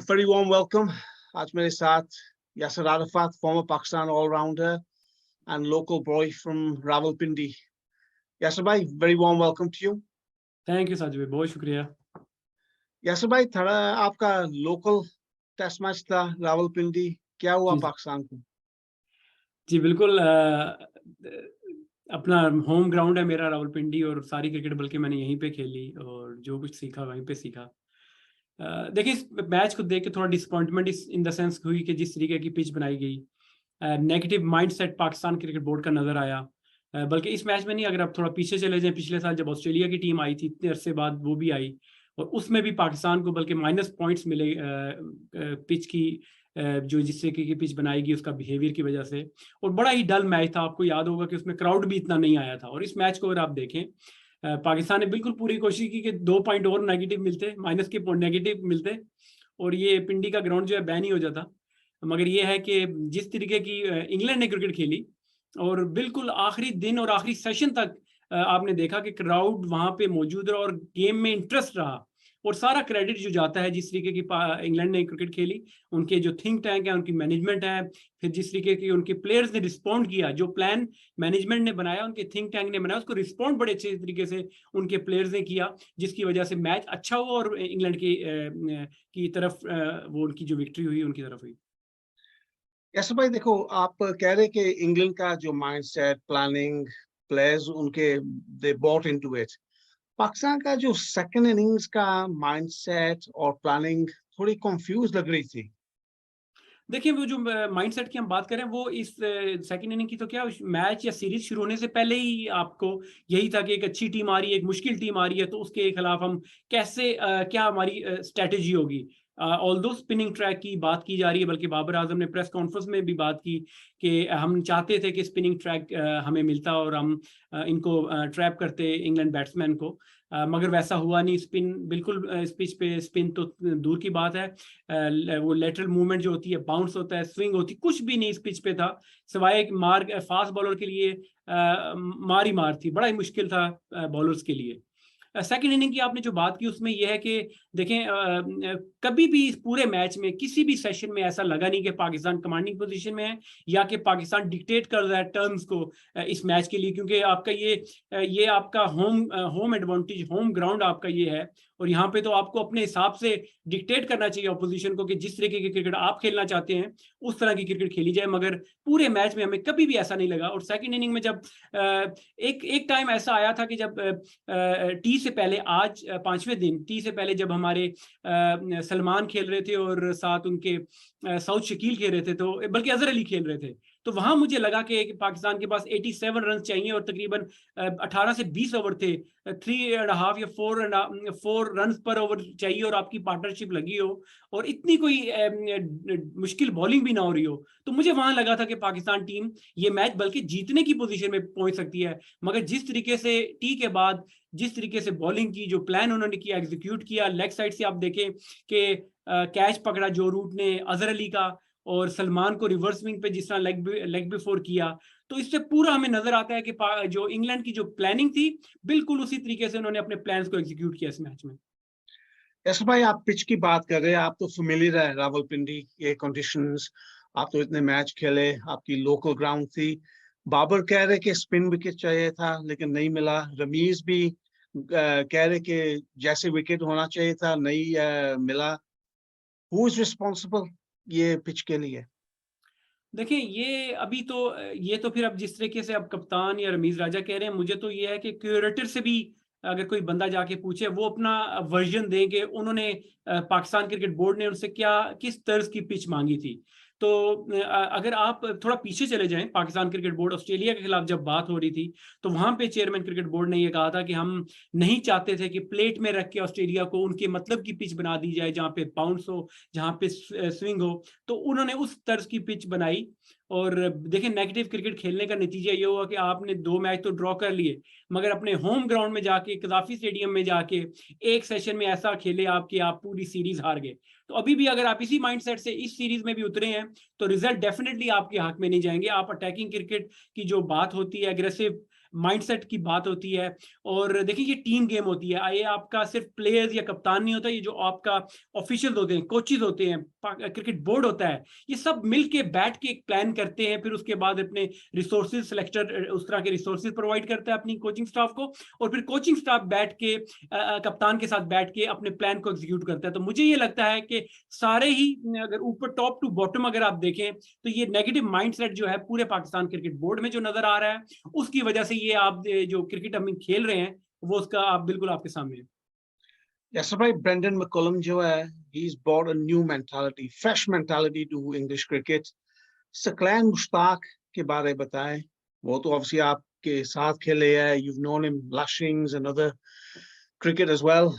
very warm welcome. आज मेरे साथ यासर Arafat, former Pakistan all-rounder and local boy from Rawalpindi. Yasir bhai, very warm welcome to you. Thank you Sajid भाई, बहुत शुक्रिया। यासर भाई, थोड़ा आपका लोकल टेस्ट मैच था रावलपिंडी, क्या हुआ जी पाकिस्तान को? जी बिल्कुल। अपना होम ग्राउंड है मेरा रावलपिंडी, और सारी क्रिकेट बल्कि मैंने यहीं पे खेली और जो कुछ सीखा वहीं पे सीखा। देखिए, इस मैच को देख के थोड़ा डिसअपॉइंटमेंट इन द सेंस हुई कि जिस तरीके की पिच बनाई गई, negative mindset Pakistan cricket board का नज़र आया। बल्कि इस मैच में नहीं, अगर आप थोड़ा पीछे चले जाएं, पिछले साल जब ऑस्ट्रेलिया की टीम आई थी इतने अरसे बाद, वो भी आई और उसमें भी पाकिस्तान को बल्कि माइनस पॉइंट्स मिले पिच की, जो जिस तरीके की पिच बनाई गई उसका बिहेवियर की वजह से। और बड़ा ही डल मैच था, आपको याद होगा कि उसमें क्राउड भी इतना नहीं आया था। और इस मैच को अगर आप देखें, पाकिस्तान ने बिल्कुल पूरी कोशिश की कि 2 पॉइंट और नेगेटिव मिलते, माइनस के नेगेटिव मिलते और ये पिंडी का ग्राउंड जो है बैन ही हो जाता। मगर ये है कि जिस तरीके की इंग्लैंड ने क्रिकेट खेली और बिल्कुल आखिरी दिन और आखिरी सेशन तक आपने देखा कि क्राउड वहां पे मौजूद रहा और गेम में इंटरेस्ट रहा। और सारा क्रेडिट जो जाता है जिस तरीके की इंग्लैंड ने क्रिकेट खेली, उनके जो थिंक टैंक है, उनकी मैनेजमेंट है, फिर जिस तरीके की उनके प्लेयर्स ने रिस्पॉन्ड किया, जो प्लान मैनेजमेंट ने बनाया, उनके थिंक टैंक ने बनाया, उसको रिस्पॉन्ड बड़े अच्छे तरीके से उनके प्लेयर्स ने किया, जिसकी वजह से मैच अच्छा हुआ और इंग्लैंड की तरफ वो उनकी जो विक्ट्री हुई उनकी तरफ हुई। यासर भाई देखो, आप कह रहे कि इंग्लैंड का जो माइंडसेट, प्लानिंग, प्लेयर्स उनके they bought into it. Pakistan का जो सेकंड इनिंग्स का माइंडसेट और प्लानिंग थोड़ी कंफ्यूज लग रही थी। देखिए, वो जो माइंडसेट की हम बात करें, वो इस सेकंड इनिंग की तो क्या, मैच या सीरीज शुरू होने से पहले ही आपको यही था कि एक अच्छी टीम आ रही है, एक मुश्किल टीम आ रही है, तो उसके खिलाफ हम कैसे क्या हमारी स्ट्रेटेजी होगी। ऑल्दो स्पिनिंग ट्रैक की बात की जा रही है, बल्कि बाबर आजम ने प्रेस कॉन्फ्रेंस में भी बात की कि हम चाहते थे कि स्पिनिंग ट्रैक हमें मिलता और हम इनको ट्रैप करते इंग्लैंड बैट्समैन को। मगर वैसा हुआ नहीं। स्पिन बिल्कुल, इस पिच पे स्पिन तो दूर की बात है, वो लेटरल मूवमेंट जो होती है, बाउंस होता है, स्विंग होती, कुछ भी नहीं इस पिच पे था, सिवाय एक मार। फास्ट बॉलर के लिए मार ही मार थी, बड़ा ही मुश्किल था बॉलर्स के लिए। सेकंड इनिंग की आपने जो बात की, उसमें यह है कि देखें, कभी भी इस पूरे मैच में किसी भी सेशन में ऐसा लगा नहीं कि पाकिस्तान कमांडिंग पोजीशन में है या कि पाकिस्तान डिक्टेट कर रहा है टर्म्स को इस मैच के लिए, क्योंकि आपका ये आपका होम एडवांटेज, होम ग्राउंड आपका ये है। और यहाँ पे तो आपको अपने हिसाब से डिक्टेट करना चाहिए ऑपोजिशन को कि जिस तरीके की क्रिकेट आप खेलना चाहते हैं उस तरह की क्रिकेट खेली जाए। मगर पूरे मैच में हमें कभी भी ऐसा नहीं लगा। और सेकंड इनिंग में जब एक टाइम ऐसा आया था कि जब टी से पहले, आज 5वें दिन टी से पहले, जब हमारे सलमान खेल रहे थे और साथ उनके साउथ शकील खेल रहे थे, तो बल्कि अजहर अली खेल रहे थे, तो वहां मुझे लगा कि पाकिस्तान के पास 87 रन चाहिए और तकरीबन 18 से 20 ओवर थे, 3.5 या 4 रन पर ओवर चाहिए और आपकी पार्टनरशिप लगी हो और इतनी कोई मुश्किल बॉलिंग भी ना हो रही हो, तो मुझे वहां लगा था कि पाकिस्तान टीम ये मैच बल्कि जीतने की पोजीशन में पहुंच सकती है। मगर जिस तरीके से टी के बाद जिस तरीके से बॉलिंग की, जो प्लान उन्होंने किया, एग्जीक्यूट किया, लेग साइड से आप देखें कि कैच पकड़ा जो रूट ने अजहर अली का, और सलमान को रिवर्स विंग पे जिस तरह लेग बिफोर किया, तो इससे पूरा हमें नजर आता है कि जो इंग्लैंड की जो प्लानिंग थी, बिल्कुल उसी तरीके से उन्होंने अपने प्लान्स को एग्जीक्यूट किया इस मैच में। यासर भाई, आप पिच की बात कर रहे हैं, आप तो फेमिलियर है रावलपिंडी के कंडीशंस, आप तो इतने मैच खेले, आपकी लोकल ग्राउंड थी। बाबर कह रहे कि स्पिन विकेट चाहिए था लेकिन नहीं मिला। रमीज भी कह रहे कि जैसे विकेट होना चाहिए था नहीं मिला। हु इज रिस्पॉन्सिबल ये पिच के लिए? देखिए, ये तो फिर अब जिस तरीके से अब कप्तान या रमीज राजा कह रहे हैं, मुझे तो ये है कि क्यूरेटर से भी अगर कोई बंदा जाके पूछे, वो अपना वर्जन देंगे उन्होंने पाकिस्तान क्रिकेट बोर्ड ने उनसे किस तर्ज की पिच मांगी थी। तो अगर आप थोड़ा पीछे चले जाएं, पाकिस्तान क्रिकेट बोर्ड ऑस्ट्रेलिया के खिलाफ जब बात हो रही थी, तो वहां पे चेयरमैन क्रिकेट बोर्ड ने यह कहा था कि हम नहीं चाहते थे कि प्लेट में रख के ऑस्ट्रेलिया को उनके मतलब की पिच बना दी जाए, जहां पे बाउंस हो, जहां पे स्विंग हो। तो उन्होंने उस तर्ज की पिच बनाई। और देखिए, नेगेटिव क्रिकेट खेलने का नतीजा ये हुआ कि आपने 2 मैच तो ड्रॉ कर लिए, मगर अपने होम ग्राउंड में जाके, कदाफी स्टेडियम में जाके एक सेशन में ऐसा खेले आपकी, आप पूरी सीरीज हार गए। तो अभी भी अगर आप इसी माइंडसेट से इस सीरीज में भी उतरे हैं, तो रिजल्ट डेफिनेटली आपके हक में नहीं जाएंगे। आप अटैकिंग क्रिकेट की जो बात होती है, एग्रेसिव माइंडसेट की बात होती है। और देखिए ये टीम गेम होती है, ये आपका सिर्फ प्लेयर्स या कप्तान नहीं होता, ये जो आपका ऑफिशियल होते हैं, कोचेज होते हैं, क्रिकेट बोर्ड होता है, ये सब मिल के बैठ के एक प्लान करते हैं, फिर उसके बाद अपने रिसोर्सेज सेलेक्टर उस तरह के रिसोर्सेज प्रोवाइड करता है अपनी कोचिंग स्टाफ को, और फिर कोचिंग स्टाफ बैठ के कप्तान के साथ बैठ के अपने प्लान को एग्जीक्यूट करता है। तो मुझे ये लगता है कि सारे ही, अगर ऊपर टॉप टू बॉटम अगर आप देखें, तो ये नेगेटिव माइंडसेट जो है पूरे पाकिस्तान क्रिकेट बोर्ड में जो नजर आ रहा है, उसकी वजह से ये आप जो क्रिकेट हम खेल रहे हैं वो उसका आप बिल्कुल आपके सामने है। Yes, भाई ब्रेंडन मैकलम जो है, he's brought a new mentality, fresh mentality to English cricket. Saqlain Mushtaq के बारे में बताएं, वो तो ऑब्वियसली आपके साथ खेले हैं, you've known him lashings and other cricket as well.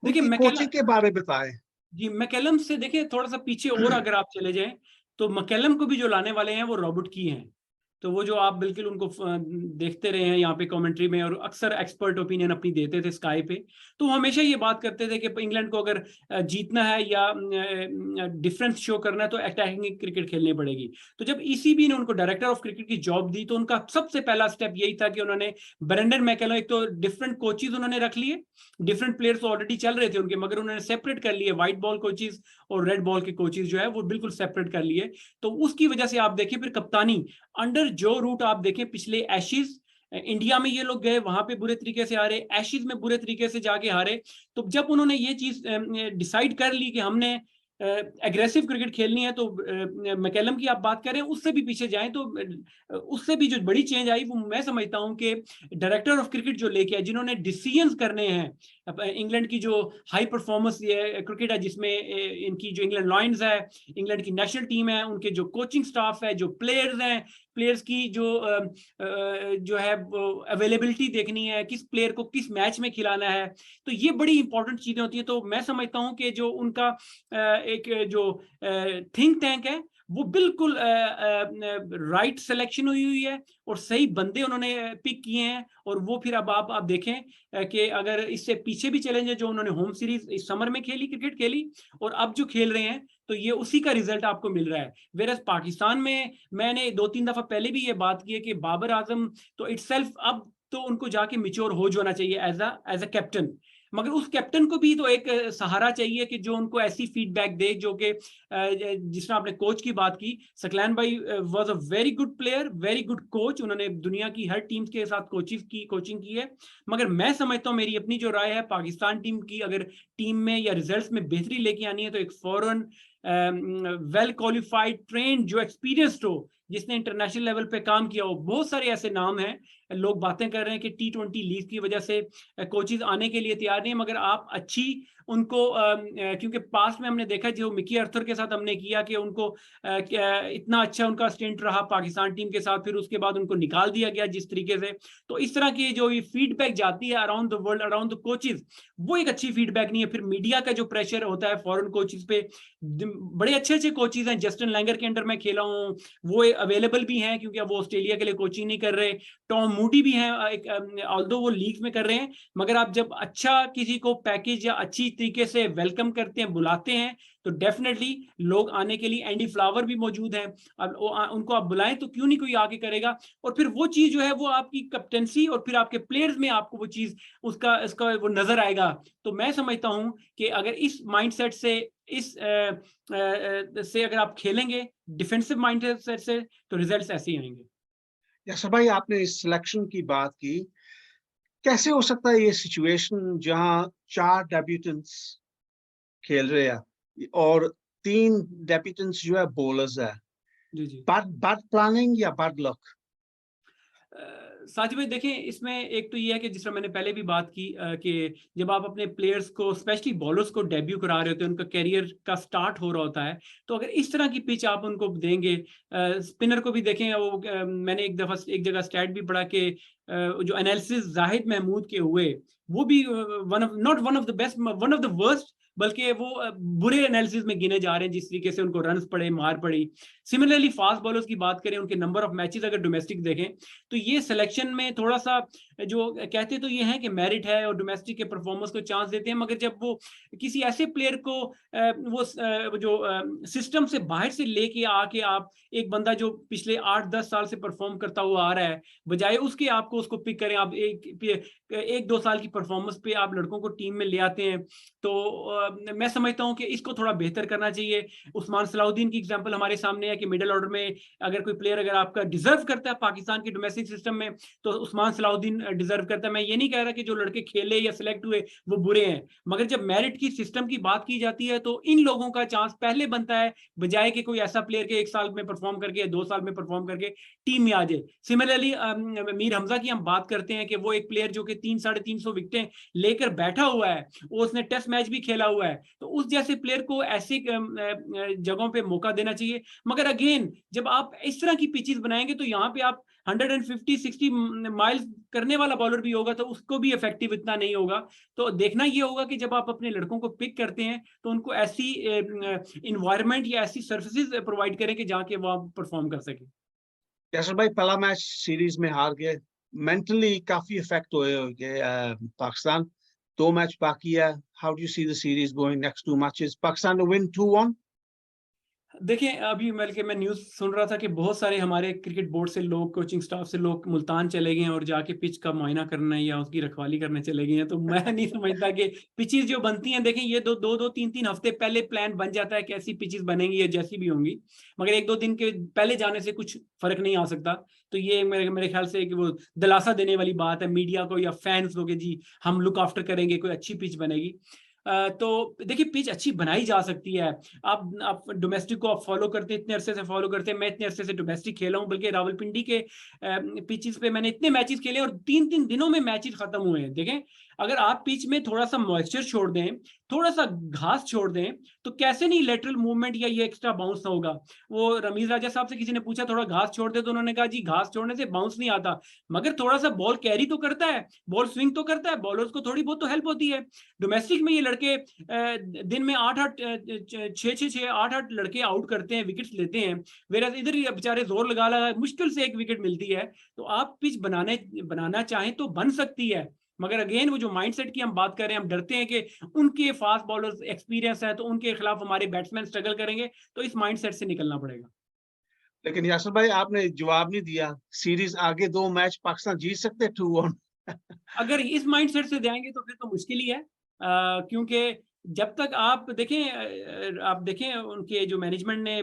देखिए उनकी कोचिंग के बारे में बताएं। जी, मैकलम से देखिए थोड़ा सा पीछे और अगर आप चले जाएं, तो मैकलम को भी जो लाने वाले हैं वो रॉबर्ट की हैं। तो वो जो आप बिल्कुल उनको देखते रहे हैं यहाँ पे कमेंट्री में, और अक्सर एक्सपर्ट ओपिनियन अपनी देते थे स्काई पे, तो हमेशा ये बात करते थे कि इंग्लैंड को अगर जीतना है या डिफरेंस शो करना है तो अटैकिंग क्रिकेट खेलनी पड़ेगी। तो जब ईसीबी ने उनको डायरेक्टर ऑफ क्रिकेट की जॉब दी, तो उनका सबसे पहला स्टेप यही था कि उन्होंने ब्रेंडन मैकलम, एक तो डिफरेंट कोचेज उन्होंने रख लिए, डिफरेंट प्लेयर्स ऑलरेडी चल रहे थे उनके, मगर उन्होंने सेपरेट कर लिए, व्हाइट बॉल कोचेज और रेड बॉल के कोचेज जो है वो बिल्कुल सेपरेट कर लिए। तो उसकी वजह से आप देखिए फिर कप्तानी अंडर जो रूट आप देखें, पिछले एशेज इंडिया में ये लोग गए, वहां पे बुरे तरीके से हारे, एशेज में बुरे तरीके से जाके हारे। तो जब उन्होंने ये चीज डिसाइड कर ली कि हमने एग्रेसिव क्रिकेट खेलनी है, तो मैकलम की आप बात करें, उससे भी पीछे जाएं तो उससे भी जो बड़ी चेंज आई वो मैं समझता हूं कि डायरेक्टर ऑफ क्रिकेट जो लेके आए, जिन्होंने डिसीजंस करने हैं। इंग्लैंड की जो हाई परफॉर्मेंस क्रिकेट है, जिसमें इनकी जो इंग्लैंड लॉयंस है, इंग्लैंड की नेशनल टीम है, उनके जो कोचिंग स्टाफ है, जो प्लेयर्स हैं, प्लेयर्स की जो है अवेलेबिलिटी देखनी है, किस प्लेयर को किस मैच में खिलाना है, तो ये बड़ी इंपॉर्टेंट चीजें होती है। तो मैं समझता हूं कि जो उनका एक जो थिंक टैंक है वो बिल्कुल राइट सिलेक्शन हुई है, और सही बंदे उन्होंने पिक किए हैं। और वो फिर अब आप देखें कि अगर इससे पीछे भी चैलेंज है जो उन्होंने होम सीरीज इस समर में खेली, क्रिकेट खेली, और अब जो खेल रहे हैं, तो ये उसी का रिजल्ट आपको मिल रहा है। वेरस पाकिस्तान में मैंने 2-3 दफा पहले भी ये बात की है कि बाबर आजम तो इटसेल्फ अब तो उनको जाके मिच्योर हो जाना चाहिए एज अ कैप्टन, मगर उस कैप्टन को भी तो एक सहारा चाहिए कि जो उनको ऐसी फीडबैक दे, जो कि जिसने आपने कोच की बात की, सकलैन भाई was a very good player, very good coach, उन्होंने दुनिया की हर टीम के साथ कोचिंग की है। मगर मैं समझता हूँ, मेरी अपनी जो राय है, पाकिस्तान टीम की अगर टीम में या रिजल्ट्स में बेहतरी लेके आनी है, तो एक फॉरेन वेल क्वालिफाइड ट्रेंड जो एक्सपीरियंस्ड हो, जिसने इंटरनेशनल लेवल पे काम किया हो। बहुत सारे ऐसे नाम हैं, लोग बातें कर रहे हैं कि T20 लीग की वजह से कोचेज आने के लिए तैयार नहीं है, मगर आप अच्छी उनको क्योंकि पास्ट में हमने देखा जो मिकी अर्थर के साथ हमने किया कि उनको इतना अच्छा उनका स्टेंट रहा पाकिस्तान टीम के साथ, फिर उसके बाद उनको निकाल दिया गया जिस तरीके से। तो इस तरह की जो फीडबैक जाती है around the world, around the coaches, वो एक अच्छी फीडबैक नहीं है। फिर मीडिया का जो प्रेशर होता है फॉरेन कोचेज पे, बड़े अच्छे अच्छे कोचेज हैं, जस्टिन लैंगर के अंडर मैं खेला हूँ, वो अवेलेबल भी हैं, क्योंकि अब वो ऑस्ट्रेलिया के लिए कोचिंग नहीं कर रहे। टॉम मूडी भी हैं, ऑल्दो वो लीग में कर रहे हैं, मगर आप जब अच्छा किसी को पैकेज या अच्छी तरीके से वेलकम करते हैं, बुलाते हैं, तो डेफिनेटली लोग आने के लिए, एंडी फ्लावर भी मौजूद हैं, अब उनको आप बुलाएं तो क्यों नहीं कोई आके करेगा। और फिर वो चीज जो है वो आपकी कैप्टेंसी और फिर आपके प्लेयर्स में आपको वो चीज इसका वो नजर आएगा। तो मैं समझता हूं कि अगर इस माइंडसेट से से अगर आप खेलेंगे डिफेंसिव माइंडसेट से, तो रिजल्ट्स ऐसे ही आएंगे। यासर भाई, आपने इस सिलेक्शन की बात की, कैसे हो सकता है ये सिचुएशन जहां 4 डेब्यूटेंट्स खेल रहे हैं और 3 डेब्यूटेंट्स जो है बॉलर्स है? जी जी, बैड प्लानिंग या बैड लक? साजिद भाई देखें, इसमें एक तो ये है कि जिस तरह मैंने पहले भी बात की कि जब आप अपने प्लेयर्स को, स्पेशली बॉलर्स को डेब्यू करा रहे होते हैं, उनका कैरियर का स्टार्ट हो रहा होता है, तो अगर इस तरह की पिच आप उनको देंगे, स्पिनर को भी देखें, वो मैंने एक जगह स्टैट भी पढ़ा कि जो एनालिसिस जाहिद महमूद के हुए, वो भी not one of the best, one of the worst, बल्कि वो बुरे एनालिसिस में गिने जा रहे हैं, जिस तरीके से उनको रन्स पड़े, मार पड़ी। सिमिलरली फास्ट बॉलर्स की बात करें, उनके नंबर ऑफ मैचेस अगर डोमेस्टिक देखें, तो ये सिलेक्शन में थोड़ा सा जो कहते तो ये हैं कि मेरिट है और डोमेस्टिक के परफॉर्मेंस को चांस देते हैं, मगर जब वो किसी ऐसे प्लेयर को सिस्टम से बाहर से लेके आके आप एक बंदा जो पिछले 8-10 साल से परफॉर्म करता हुआ आ रहा है, बजाय उसके आपको उसको पिक करें, आप 1-2 साल की परफॉर्मेंस पे आप लड़कों को टीम में ले आते हैं, तो मैं समझता हूँ कि इसको थोड़ा बेहतर करना चाहिए। उस्मान सलाउद्दीन की एग्जांपल हमारे सामने है कि मिडिल ऑर्डर में अगर कोई प्लेयर अगर आपका डिजर्व करता है पाकिस्तान के डोमेस्टिक सिस्टम में, तो उस्मान सलाउद्दीन डिजर्व करता है। मैं ये नहीं कह रहा कि जो लड़के खेले या सिलेक्ट हुए वो बुरे हैं, मगर जब मेरिट की सिस्टम की बात की जाती है तो इन लोगों का चांस पहले बनता है, बजाय कि कोई ऐसा प्लेयर के 1 साल में परफॉर्म करके या 2 साल में परफॉर्म करके टीम में आ जाए। सिमिलरली मीर हमजा की हम बात करते हैं कि वो एक प्लेयर जो कि 300-350 विकेटें लेकर बैठा हुआ है, वो उसने टेस्ट मैच भी खेला हुआ है, तो उस जैसे प्लेयर को ऐसी जगहों पे मौका देना चाहिए। मगर अगेन जब आप इस तरह की पिचेस बनाएंगे तो यहाँ पे आप 150-60 माइल्स करने वाला बॉलर भी होगा तो उसको भी इफेक्टिव इतना नहीं होगा। तो देखना ये होगा कि जब आप अपने लड़कों को पिक करते हैं तो उनको ऐसी इन्वायरमेंट या ऐसी सर्विसेज प्रोवाइड करें कि जहाँ के वो परफॉर्म कर सके। यासर भाई पहला मैच सीरीज में हार गए, मेंटली काफी इफेक्ट हुए होंगे पाकिस्तान। 2 मैच बाकी है, how do you see the series going next 2 matches? Pakistan to win 2-1? देखिए, अभी बल्कि मैं न्यूज़ सुन रहा था कि बहुत सारे हमारे क्रिकेट बोर्ड से लोग, कोचिंग स्टाफ से लोग मुल्तान चले गए हैं और जाके पिच का मुआयना करने या उसकी रखवाली करने चले गए हैं। तो मैं नहीं समझता कि पिचेस जो बनती हैं, देखें ये 2-2 3-3 हफ्ते पहले प्लान बन जाता है कैसी पिचेस बनेंगी या जैसी भी होंगी। मगर 1-2 दिन के पहले जाने से कुछ फ़र्क नहीं आ सकता। तो ये मेरे मेरे ख्याल से कि वो दिलासा देने वाली बात है मीडिया को या फैन्स को कि जी हम लुक आफ्टर करेंगे, कोई अच्छी पिच बनेगी। तो देखिए पिच अच्छी बनाई जा सकती है। आप डोमेस्टिक को आप फॉलो करते हैं, इतने अरसे से फॉलो करते हैं, मैं इतने अरसे से डोमेस्टिक खेला हूँ, बल्कि रावलपिंडी के पिचेस पे मैंने इतने मैचेस खेले और 3-3 दिनों में मैचेस खत्म हुए हैं। देखें, अगर आप पिच में थोड़ा सा मॉइस्चर छोड़ दें, थोड़ा सा घास छोड़ दें, तो कैसे नहीं लेटरल मूवमेंट या ये एक्स्ट्रा बाउंस होगा। वो रमीज राजा साहब से किसी ने पूछा थोड़ा घास छोड़ दे, तो उन्होंने कहा जी घास छोड़ने से बाउंस नहीं आता, मगर थोड़ा सा बॉल कैरी तो करता है, बॉल स्विंग तो करता है, बॉलर्स को थोड़ी बहुत तो हेल्प होती है। डोमेस्टिक में ये लड़के दिन में 8-8 6-6 8-8 लड़के आउट करते हैं, विकेट्स लेते हैं, वेयर इधर ही बेचारे जोर लगा लगा मुश्किल से 1 विकेट मिलती है। तो आप पिच बनाना चाहें तो बन सकती है, मगर अगेन वो जो माइंडसेट की हम बात कर रहे हैं, हम डरते हैं कि उनके फास्ट बॉलर्स एक्सपीरियंस है तो उनके खिलाफ हमारे बैट्समैन स्ट्रगल करेंगे, तो इस माइंडसेट से निकलना पड़ेगा। लेकिन यासर भाई आपने जवाब नहीं दिया, सीरीज आगे 2 मैच पाकिस्तान जीत सकते हैं 2-1? अगर इस माइंडसेट से जाएंगे तो फिर तो मुश्किल ही है, क्योंकि जब तक आप देखें उनके जो मैनेजमेंट ने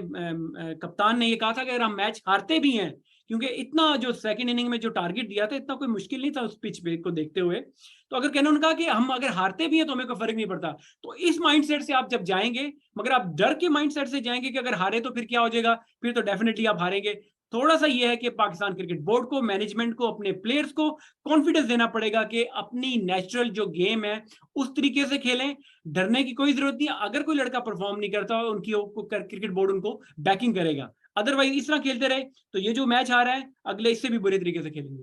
कप्तान ने ये कहा था कि अगर हम मैच हारते भी हैं, क्योंकि इतना जो सेकंड इनिंग में जो टारगेट दिया था इतना कोई मुश्किल नहीं था उस पिच पे को देखते हुए, तो अगर कहना उन्होंने कहा कि हम अगर हारते भी हैं तो हमें कोई फर्क नहीं पड़ता। तो इस माइंडसेट से आप जब जाएंगे, मगर आप डर के माइंडसेट से जाएंगे कि अगर हारे तो फिर क्या हो जाएगा, फिर तो डेफिनेटली आप हारेंगे। थोड़ा सा ये है कि पाकिस्तान क्रिकेट बोर्ड को, मैनेजमेंट को, अपने प्लेयर्स को कॉन्फिडेंस देना पड़ेगा कि अपनी नेचुरल जो गेम है उस तरीके से खेलें, डरने की कोई जरूरत नहीं। अगर कोई लड़का परफॉर्म नहीं करता उनकी क्रिकेट बोर्ड उनको बैकिंग करेगा, अदरवाइज इस तरह खेलते रहे तो ये जो मैच आ रहा है अगले इससे भी बुरे तरीके से खेलेंगे।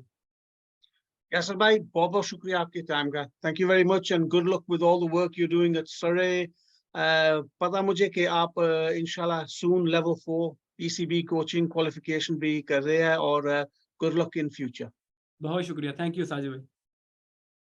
यासर भाई बहुत बहुत शुक्रिया आपके टाइम का, thank you very much and good luck with all the work you doing at सरे। पता मुझे कि आप इंशाल्लाह सून लेवल 4 पीसीबी कोचिंग क्वालिफिकेशन भी कर रहे हैं, और गुड लक इन फ्यूचर। बहुत शुक्रिया, थैंक यू साजिद भाई।